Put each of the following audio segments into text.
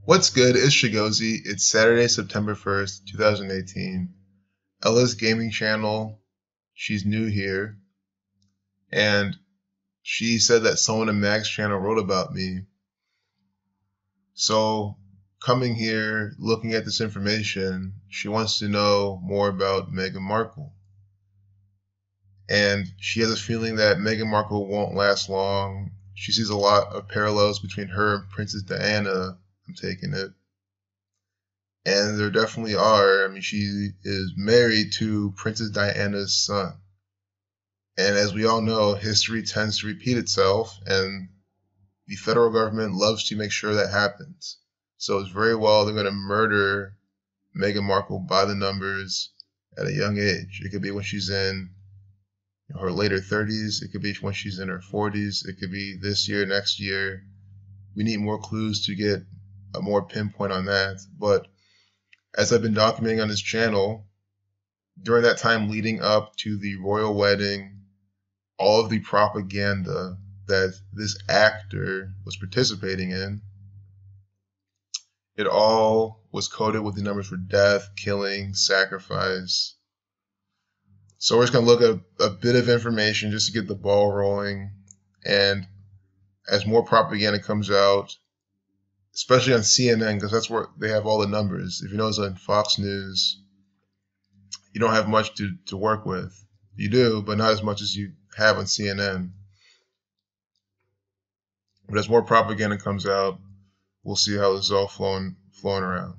What's good? It's Shigozi. It's Saturday, September 1st, 2018. Ella's gaming channel. She's new here. And she said that someone in Mag's channel wrote about me. So, coming here, looking at this information, she wants to know more about Meghan Markle. And she has a feeling that Meghan Markle won't last long. She sees a lot of parallels between her and Princess Diana. I'm taking it. And there definitely are. I mean, she is married to Princess Diana's son. And as we all know, history tends to repeat itself, and the federal government loves to make sure that happens. So it's very well they're going to murder Meghan Markle by the numbers at a young age. It could be when she's in her later 30s. It could be when she's in her 40s. It could be this year, next year. We need more clues to get a more pinpoint on that. But as I've been documenting on this channel, during that time leading up to the royal wedding, all of the propaganda that this actor was participating in, it all was coded with the numbers for death, killing, sacrifice. So we're just going to look at a bit of information just to get the ball rolling. And as more propaganda comes out, especially on CNN, because that's where they have all the numbers. If you notice on Fox News, you don't have much to work with. You do, but not as much as you have on CNN. But as more propaganda comes out, we'll see how this is all flowing around.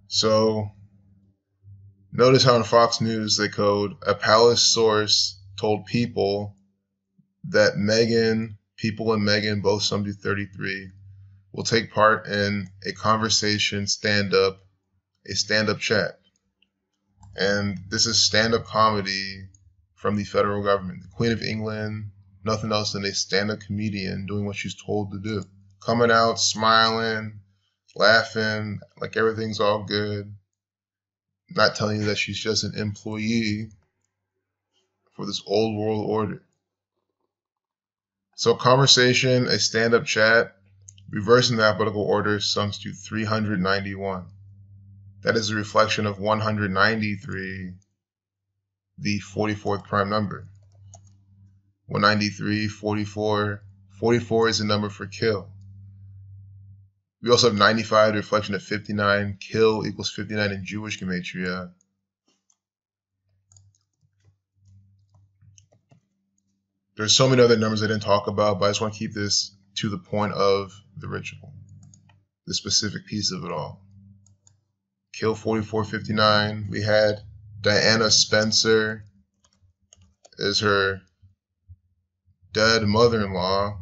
So, notice how on Fox News they code, a palace source told People that People and Meghan, both some to 33, will take part in a conversation stand-up chat. And this is stand-up comedy from the federal government. The Queen of England, nothing else than a stand-up comedian doing what she's told to do. Coming out, smiling, laughing, like everything's all good. Not telling you that she's just an employee for this old world order. So conversation, a stand-up chat, reversing the alphabetical order sums to 391. That is a reflection of 193, the 44th prime number. 193, 44. 44 is the number for kill. We also have 95, the reflection of 59. Kill equals 59 in Jewish gematria. There's so many other numbers I didn't talk about, but I just want to keep this to the point of the ritual, the specific piece of it all. Kill 4459. We had Diana Spencer as her dead mother-in-law,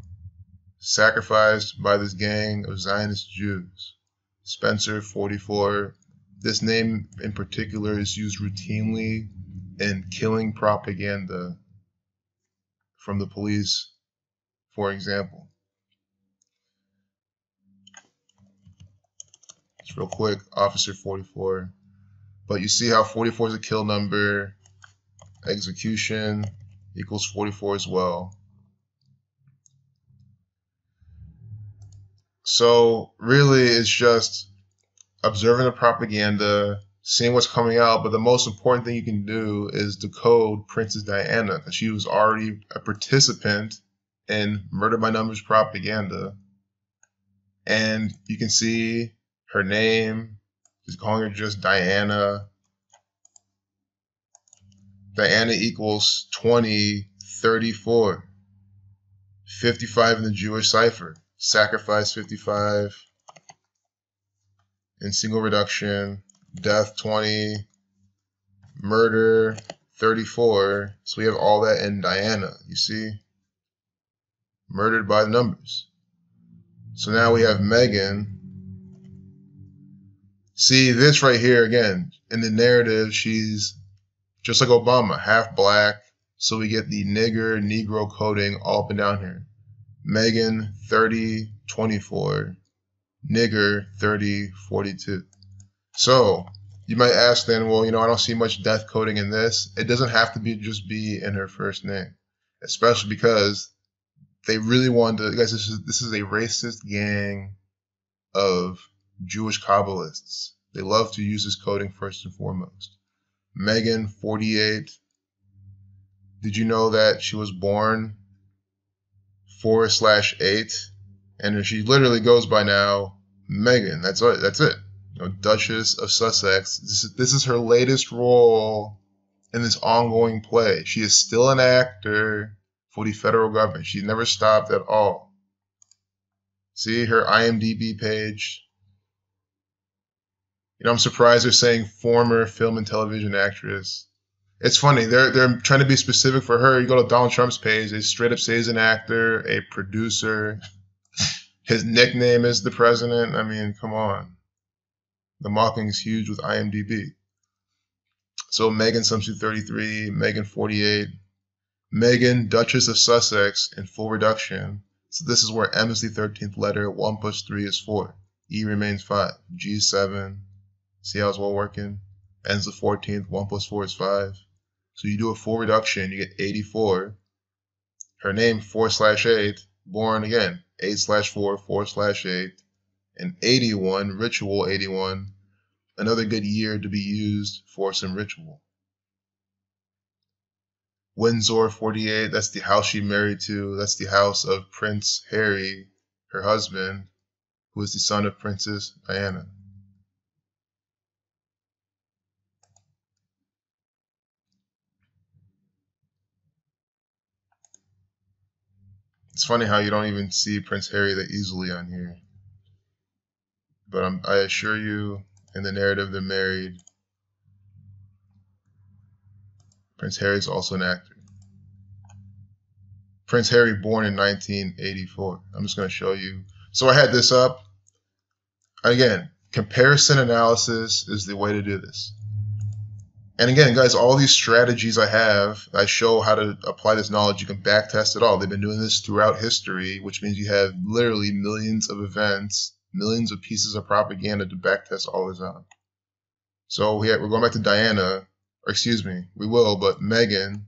sacrificed by this gang of Zionist Jews. Spencer 44. This name in particular is used routinely in killing propaganda from the police, for example. Just real quick, Officer 44. But you see how 44 is a kill number, execution equals 44 as well. So really it's just observing the propaganda, seeing what's coming out, but the most important thing you can do is decode Princess Diana, because she was already a participant in murder by numbers propaganda. And you can see her name, he's calling her just Diana. Diana equals 20, 34. 55 in the Jewish cipher. Sacrifice 55. In single reduction. Death 20. Murder 34. So we have all that in Diana, you see? Murdered by the numbers. So now we have Meghan. See, this right here, again, in the narrative, she's just like Obama, half black. So we get the Negro coding all up and down here. Meghan 30, 24. Nigger 30, 42. So you might ask then, well, I don't see much death coding in this. It doesn't have to be just be in her first name, especially because they really wanted to, guys, this is a racist gang of Jewish Kabbalists. They love to use this coding first and foremost. Meghan, 48. Did you know that she was born 4/8? And she literally goes by now Meghan. That's it. That's it. You know, Duchess of Sussex. This is her latest role in this ongoing play. She is still an actor for the federal government. She never stopped at all. See her IMDb page. You know, I'm surprised they're saying former film and television actress. It's funny. They're trying to be specific for her. You go to Donald Trump's page, they straight up say he's an actor, a producer. His nickname is the president. I mean, come on. The mocking is huge with IMDb. So Meghan sums to 33, Meghan 48. Meghan, Duchess of Sussex, in full reduction. So this is where M is the 13th letter. 1 plus 3 is 4. E remains 5. G is 7. See how it's well working? N's the 14th. 1 plus 4 is 5. So you do a full reduction, you get 84. Her name, 4/8. Born again, 8/4, 4/8. And 81, ritual 81. Another good year to be used for some ritual. Windsor, 48. That's the house she married to. That's the house of Prince Harry, her husband, who is the son of Princess Diana. It's funny how you don't even see Prince Harry that easily on here. But I assure you, in the narrative, they're married. Prince Harry's also an actor. Prince Harry, born in 1984. I'm just going to show you. So I had this up. Again, comparison analysis is the way to do this. And again, guys, all these strategies I show how to apply this knowledge. You can backtest it all. They've been doing this throughout history, which means you have literally millions of events, millions of pieces of propaganda to backtest all this on. So we're going back to Diana, or excuse me, we will, but Meghan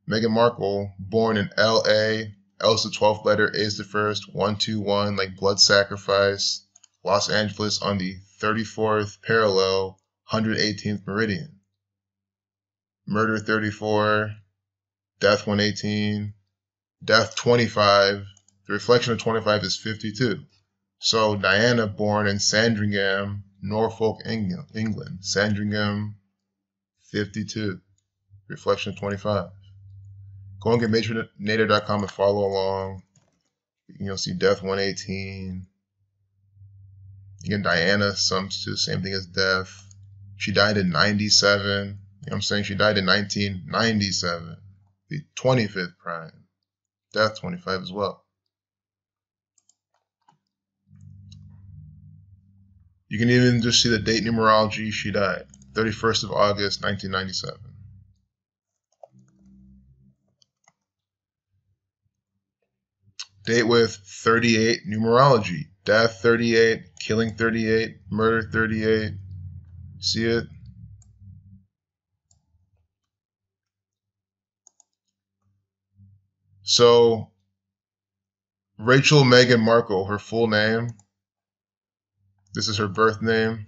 Markle, born in L.A., L is the 12th letter, A is the first, 121, like blood sacrifice, Los Angeles on the 34th parallel, 118th meridian. Murder 34, death 118, death 25. The reflection of 25 is 52. So Diana, born in Sandringham, Norfolk, England. Sandringham, 52. Reflection of 25. Go and get matrinator.com and follow along. You'll see death 118. Again, Diana sums to the same thing as death. She died in 97. You know what I'm saying? She died in 1997. The 25th prime. Death 25 as well. You can even just see the date numerology she died. 31st of August, 1997. Date with 38 numerology. Death 38, killing 38, murder 38. See it? So, Rachel Meghan Markle, her full name, this is her birth name,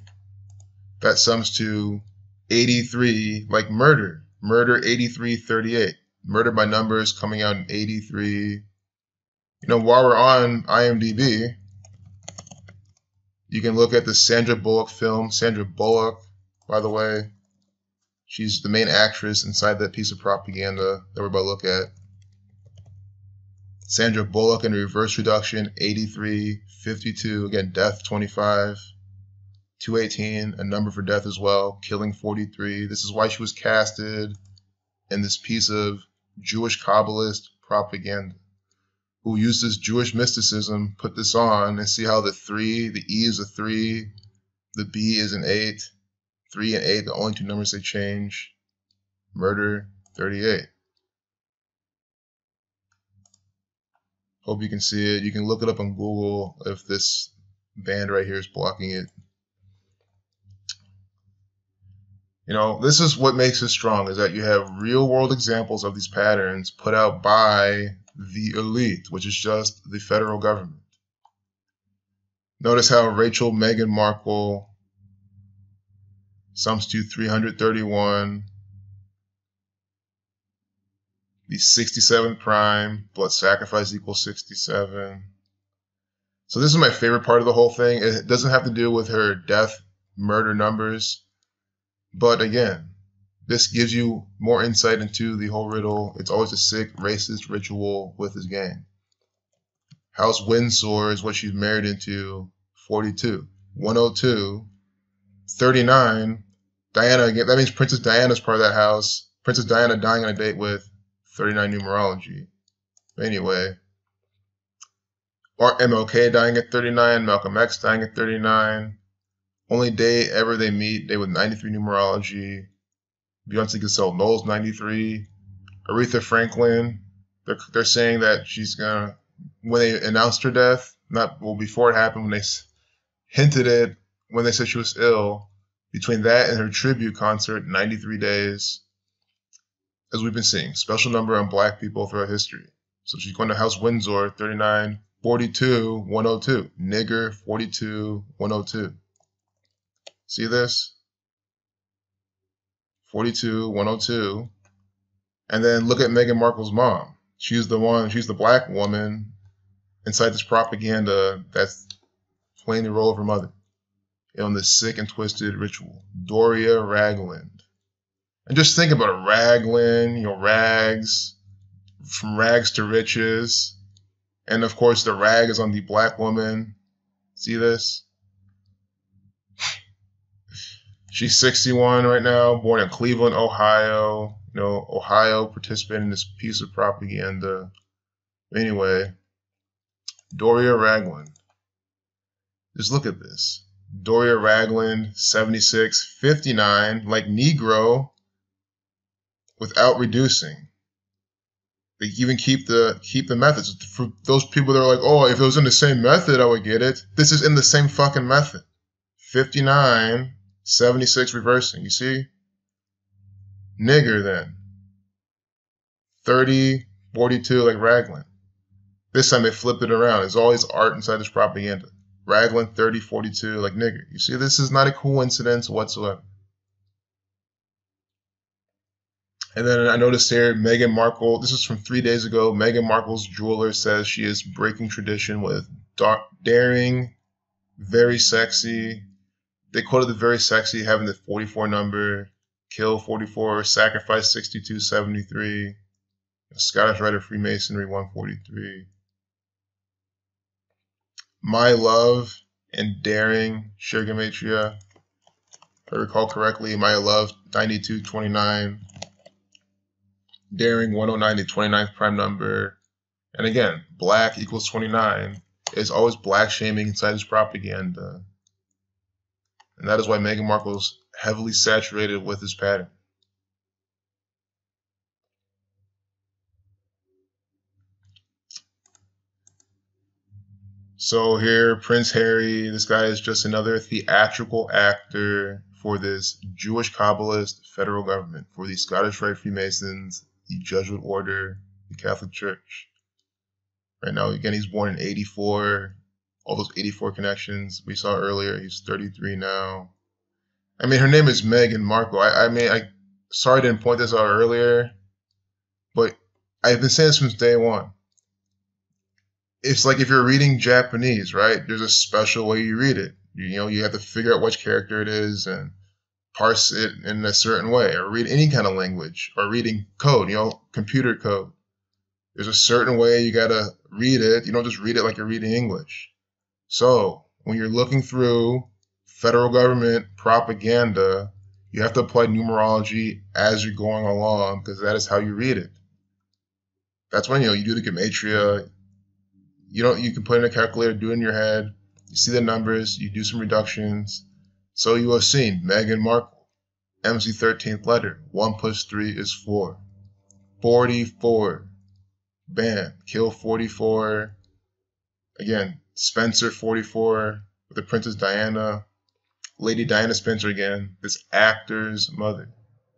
that sums to 83, like murder. Murder 8338. Murder by numbers coming out in 83. You know, while we're on IMDb, you can look at the Sandra Bullock film. Sandra Bullock, by the way, she's the main actress inside that piece of propaganda that we're about to look at. Sandra Bullock in reverse reduction, 83, 52, again, death 25, 218, a number for death as well, killing 43. This is why she was casted in this piece of Jewish Kabbalist propaganda, who used this Jewish mysticism, put this on, and see how the 3, the E is a 3, the B is an 8, 3 and 8, the only two numbers they change. Murder 38. Hope you can see it. You can look it up on Google if this band right here is blocking it. You know, this is what makes it strong, is that you have real world examples of these patterns put out by the elite, which is just the federal government. Notice how Meghan Markle sums to 331. The 67th prime, blood sacrifice equals 67. So this is my favorite part of the whole thing. It doesn't have to do with her death, murder numbers. But again, this gives you more insight into the whole riddle. It's always a sick, racist ritual with his gang. House Windsor is what she's married into, 42. 102. 39. Diana, that means Princess Diana's part of that house. Princess Diana dying on a date with 39 numerology. Anyway. Or MLK dying at 39, Malcolm X dying at 39. Only day ever they meet, day with 93 numerology. Beyonce Giselle Knowles, 93. Aretha Franklin, they're saying that she's gonna, when they announced her death, before it happened, when they hinted it, when they said she was ill, between that and her tribute concert, 93 days, as we've been seeing, special number on black people throughout history. So she's going to House Windsor, 39, 42, 102. Nigger, 42, 102. See this? 42, 102. And then look at Meghan Markle's mom. She's the black woman inside this propaganda that's playing the role of her mother in this sick and twisted ritual. Doria Ragland. And just think about it. Raglan, rags, from rags to riches. And of course, the rag is on the black woman. See this? She's 61 right now, born in Cleveland, Ohio. Ohio participated in this piece of propaganda. Anyway, Doria Ragland. Just look at this. Doria Ragland, 76, 59, like Negro, without reducing. They even keep the methods. For those people that are like, oh, if it was in the same method, I would get it. This is in the same fucking method. 59, 76 reversing. You see? Nigger then. 30, 42 like Raglan. This time they flipped it around. There's always art inside this propaganda. Raglan, 30, 42 like nigger. You see, this is not a coincidence whatsoever. And then I noticed here, Meghan Markle, this is from 3 days ago. Meghan Markle's jeweler says she is breaking tradition with daring, very sexy. They quoted the very sexy having the 44 number, kill 44, sacrifice 6273, Scottish Rite of Freemasonry 143. My love and daring, share gematria. If I recall correctly, my love 9229. Daring 109, the 29th prime number. And again, black equals 29. It's always black shaming inside this propaganda. And that is why Meghan Markle's heavily saturated with this pattern. So here, Prince Harry, this guy is just another theatrical actor for this Jewish Kabbalist federal government, for the Scottish Rite Freemasons, the Jesuit Order, the Catholic Church. Right now, again, he's born in 84. All those 84 connections we saw earlier. He's 33 now. I mean, her name is Meghan Markle. I sorry I didn't point this out earlier, but I've been saying this since day one. It's like if you're reading Japanese, right? There's a special way you read it. You have to figure out which character it is and parse it in a certain way, or read any kind of language, or reading code, computer code. There's a certain way you gotta read it. You don't just read it like you're reading English. So when you're looking through federal government propaganda, you have to apply numerology as you're going along, because that is how you read it. That's when you do the gematria. You can put in a calculator, do it in your head. You see the numbers, you do some reductions. So you have seen Meghan Markle, M's the 13th letter. 1 plus 3 is 4. 44. Bam. Kill 44. Again, Spencer 44 with the Princess Diana. Lady Diana Spencer again. This actor's mother.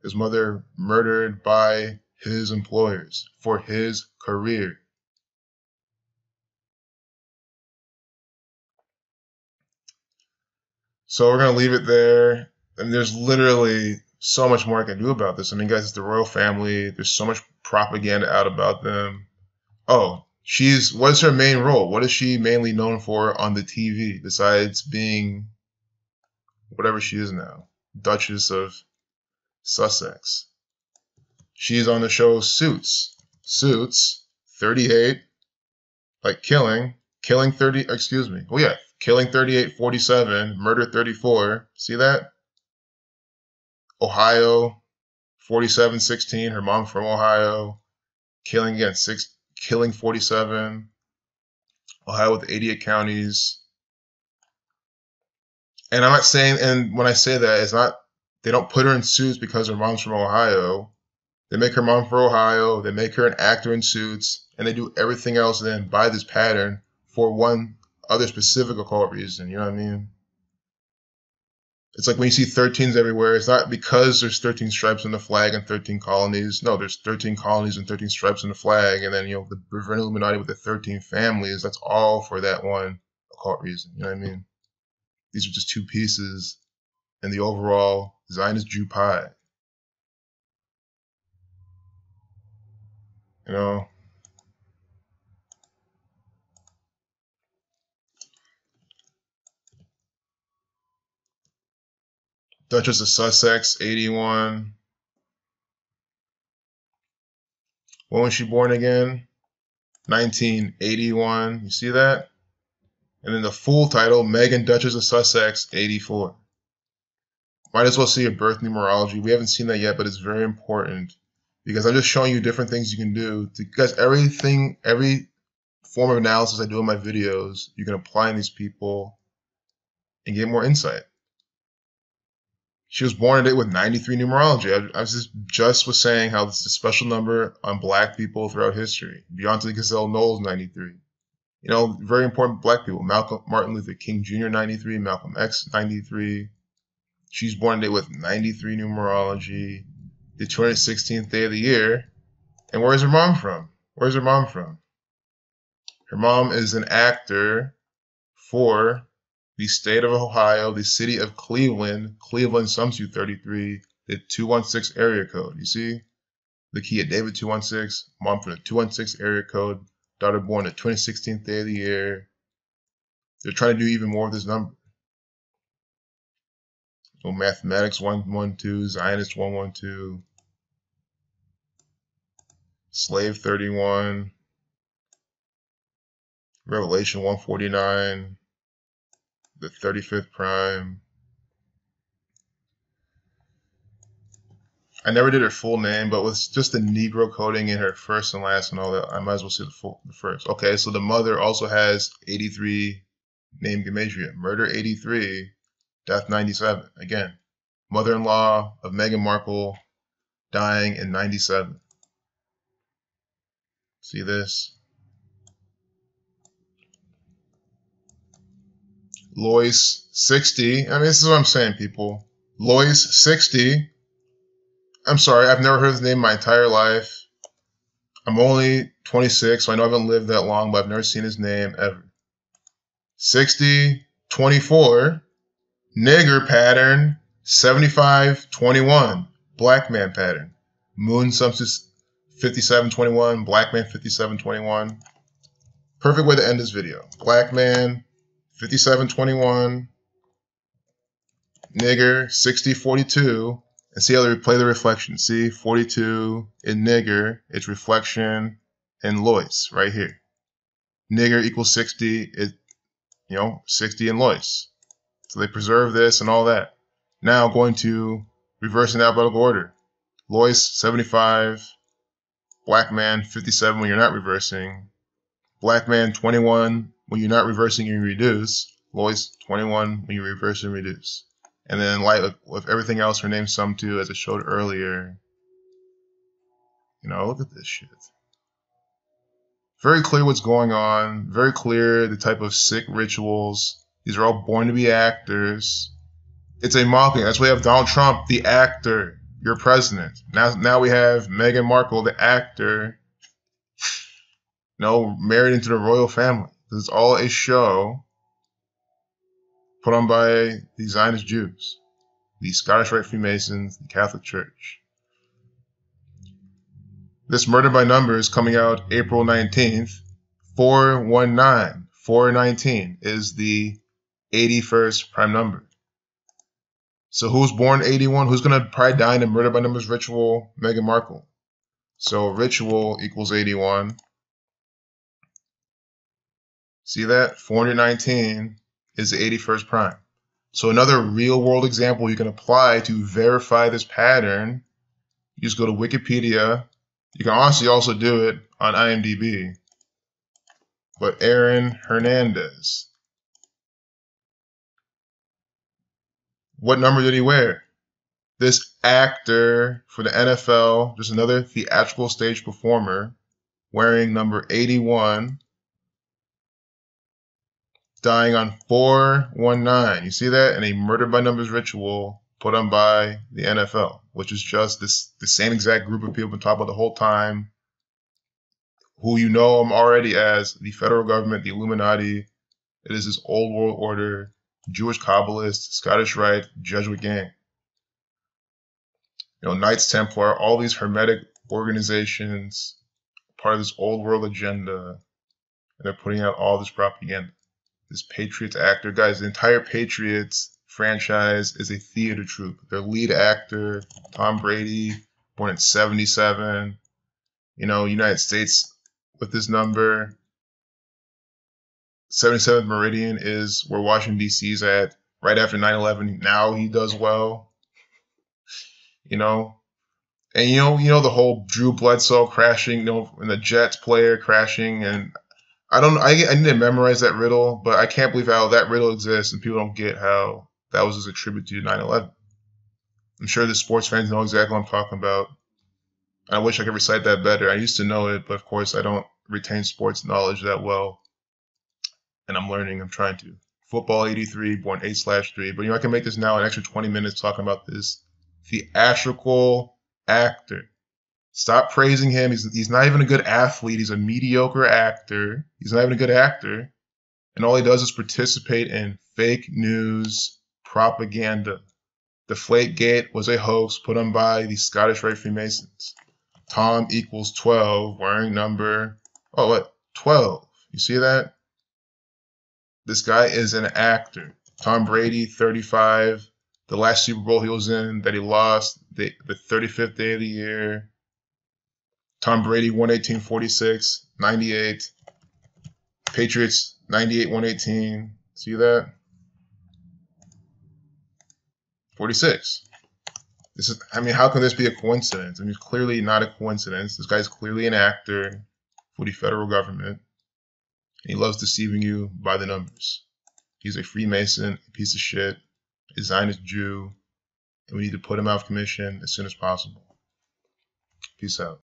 His mother murdered by his employers for his career. So we're gonna leave it there. And there's literally so much more I can do about this. I mean, guys, it's the royal family. There's so much propaganda out about them. Oh, what is her main role? What is she mainly known for on the TV besides being whatever she is now? Duchess of Sussex. She's on the show Suits. Suits, 38, like killing 30, excuse me. Oh yeah, killing 38, 47, murder 34. See that? Ohio, 47, 16. Her mom from Ohio. Killing again, killing 47. Ohio with 88 counties. And I'm not saying, and when I say that, it's not, they don't put her in Suits because her mom's from Ohio. They make her mom from Ohio. They make her an actor in Suits. And they do everything else then by this pattern for one other specific occult reason. You know what I mean? It's like when you see 13s everywhere, it's not because there's 13 stripes on the flag and 13 colonies. No, there's 13 colonies and 13 stripes on the flag. And then, the Bavarian Illuminati with the 13 families, that's all for that one occult reason. You know what I mean? These are just two pieces in the overall Zionist Jew pie. You know? Duchess of Sussex, 81. When was she born again? 1981. You see that? And then the full title, Meghan, Duchess of Sussex, 84. Might as well see a birth numerology. We haven't seen that yet, but it's very important because I'm just showing you different things you can do. Because every form of analysis I do in my videos, you can apply in these people and get more insight. She was born today with 93 numerology. I was just was saying how this is a special number on black people throughout history. Beyonce Gazelle Knowles, 93. Very important black people. Martin Luther King Jr., 93. Malcolm X, 93. She's born today with 93 numerology. The 216th day of the year. And where's her mom from? Where's her mom from? Her mom is an actor for the state of Ohio, the city of Cleveland, Sumsu 33, the 216 area code. You see? The key at David 216, mom from the 216 area code, daughter born the 2016th day of the year. They're trying to do even more of this number. So mathematics 112, Zionist 112, slave 31, Revelation 149, the 35th prime. I never did her full name, but with just the Negro coding in her first and last and all that, I might as well see the first. Okay, so the mother also has 83 name gematria. Murder 83, death 97. Again, mother-in-law of Meghan Markle dying in 97. See this? Lois, 60. I mean, this is what I'm saying, people. Lois, 60. I'm sorry, I've never heard his name my entire life. I'm only 26, so I know I haven't lived that long, but I've never seen his name ever. 60, 24. Nigger pattern, 75, 21. Black man pattern. Moon Sumsus 5721, black man 5721. Perfect way to end this video. Black man 5721, nigger 6042, and see how they play the reflection. See 42 in nigger, it's reflection in Lois right here. Nigger equals 60, 60 in Lois. So they preserve this and all that. Now going to reverse in alphabetical order. Lois 75, black man 57 when you're not reversing, black man 21 when you're not reversing and reduce, Lois 21 when you reverse and reduce. And then in light with everything else her name's summed to, as I showed earlier. Look at this shit. Very clear what's going on. Very clear the type of sick rituals. These are all born to be actors. It's a mocking. That's why we have Donald Trump, the actor, your president. Now we have Meghan Markle, the actor, married into the royal family. This is all a show put on by the Zionist Jews, the Scottish Rite Freemasons, the Catholic Church. This Murder by Numbers coming out April 19th, 419. 419 is the 81st prime number. So who's born 81? Who's going to probably die in a Murder by Numbers ritual? Meghan Markle. So ritual equals 81. See that? 419 is the 81st prime. So another real world example you can apply to verify this pattern, you just go to Wikipedia. You can honestly also do it on IMDb. But Aaron Hernandez. What number did he wear? This actor for the NFL, just another theatrical stage performer, wearing number 81, dying on 419. You see that? In a Murder by Numbers ritual put on by the NFL, which is just the same exact group of people been talking about the whole time, who you know them already as the federal government, the Illuminati. It is this old world order, Jewish Kabbalist, Scottish Rite, Jesuit gang. You know, Knights Templar, all these hermetic organizations, part of this old world agenda, and they're putting out all this propaganda. This Patriots actor, guys, the entire Patriots franchise is a theater troupe. Their lead actor, Tom Brady, born in 77. You know, United States with this number. 77th Meridian is where Washington, D.C. is at. Right after 9/11, now he does well. You know, and you know the whole Drew Bledsoe crashing, you know, and the Jets player crashing, and I need to memorize that riddle, but I can't believe how that riddle exists and people don't get how that was as a tribute to 9/11. I'm sure the sports fans know exactly what I'm talking about. I wish I could recite that better. I used to know it, but of course I don't retain sports knowledge that well. And I'm learning, I'm trying to. Football 83, born 8/3. But you know, I can make this now an extra 20 minutes talking about this theatrical actor. Stop praising him. He's not even a good athlete. He's a mediocre actor. He's not even a good actor. And all he does is participate in fake news propaganda. Deflategate was a hoax put on by the Scottish Rite Freemasons. Tom equals 12, wearing number, 12. You see that? This guy is an actor. Tom Brady, 35. The last Super Bowl he was in that he lost, the 35th day of the year. Tom Brady, 118-46, 98. Patriots, 98-118. See that? 46. This is, I mean, how can this be a coincidence? I mean, it's clearly not a coincidence. This guy's clearly an actor for the federal government. And he loves deceiving you by the numbers. He's a Freemason, a piece of shit, a Zionist Jew, and we need to put him out of commission as soon as possible. Peace out.